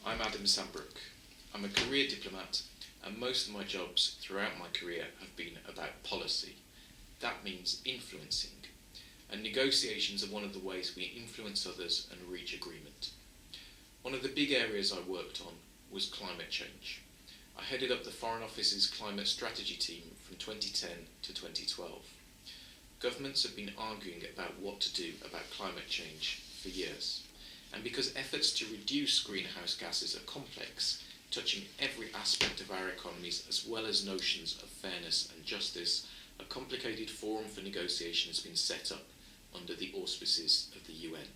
I'm Adam Sambrook. I'm a career diplomat, and most of my jobs throughout my career have been about policy. That means influencing, and negotiations are one of the ways we influence others and reach agreement. One of the big areas I worked on was climate change. I headed up the Foreign Office's climate strategy team from 2010 to 2012. Governments have been arguing about what to do about climate change for years. And because efforts to reduce greenhouse gases are complex, touching every aspect of our economies as well as notions of fairness and justice, a complicated forum for negotiation has been set up under the auspices of the UN.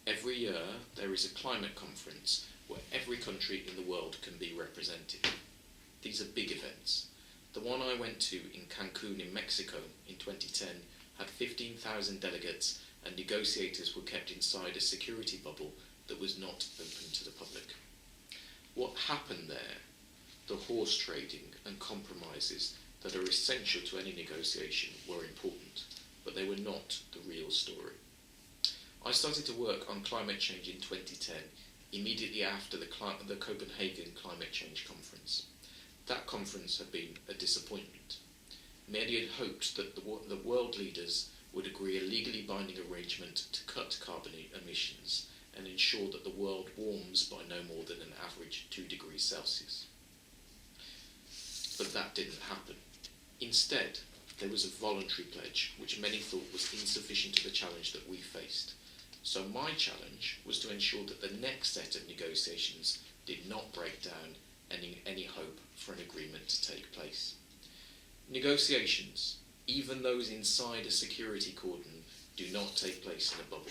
Every year there is a climate conference where every country in the world can be represented. These are big events. The one I went to in Cancun in Mexico in 2010 had 15,000 delegates, and negotiators were kept inside a security bubble that was not open to the public. What happened there, the horse trading and compromises that are essential to any negotiation, were important, but they were not the real story. I started to work on climate change in 2010, immediately after the Copenhagen Climate Change Conference. That conference had been a disappointment. Many had hoped that the world leaders would agree a legally binding arrangement to cut carbon emissions and ensure that the world warms by no more than an average 2 degrees Celsius. But that didn't happen. Instead, there was a voluntary pledge which many thought was insufficient to the challenge that we faced. So my challenge was to ensure that the next set of negotiations did not break down any hope for an agreement to take place. Negotiations, even those inside a security cordon, do not take place in a bubble.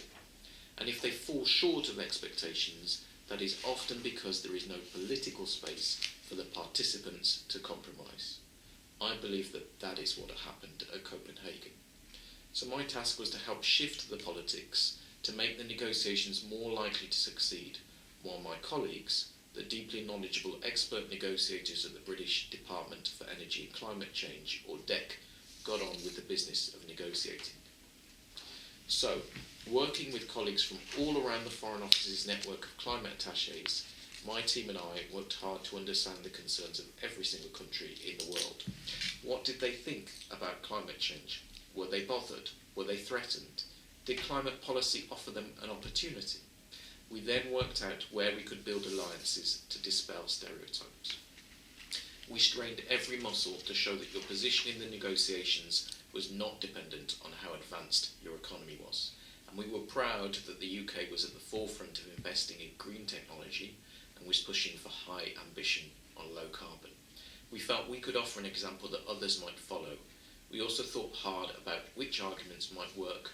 And if they fall short of expectations, that is often because there is no political space for the participants to compromise. I believe that is what happened at Copenhagen. So my task was to help shift the politics to make the negotiations more likely to succeed, while my colleagues, the deeply knowledgeable expert negotiators at the British Department for Energy and Climate Change, or DEC, got on with the business of negotiating. So, working with colleagues from all around the Foreign Office's network of climate attachés, my team and I worked hard to understand the concerns of every single country in the world. What did they think about climate change? Were they bothered? Were they threatened? Did climate policy offer them an opportunity? We then worked out where we could build alliances to dispel stereotypes. We strained every muscle to show that your position in the negotiations was not dependent on how advanced your economy was. And we were proud that the UK was at the forefront of investing in green technology and was pushing for high ambition on low carbon. We felt we could offer an example that others might follow. We also thought hard about which arguments might work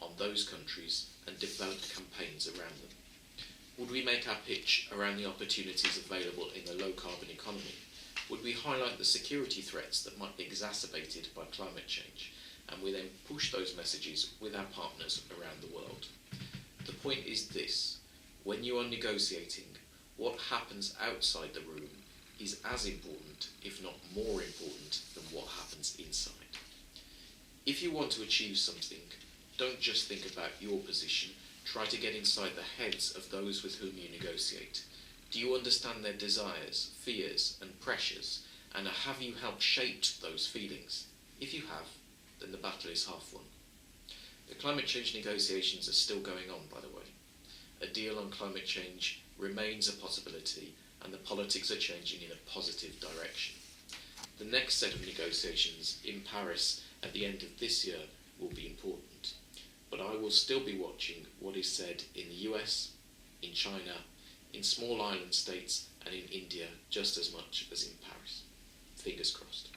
on those countries and developed campaigns around them. Would we make our pitch around the opportunities available in the low-carbon economy? Would we highlight the security threats that might be exacerbated by climate change? And we then push those messages with our partners around the world. The point is this: when you are negotiating, what happens outside the room is as important, if not more important, than what happens inside. If you want to achieve something, don't just think about your position. Try to get inside the heads of those with whom you negotiate. Do you understand their desires, fears, and pressures? And have you helped shape those feelings? If you have, then the battle is half won. The climate change negotiations are still going on, by the way. A deal on climate change remains a possibility, and the politics are changing in a positive direction. The next set of negotiations in Paris at the end of this year will be important. But I will still be watching what is said in the US, in China, in small island states, and in India just as much as in Paris. Fingers crossed.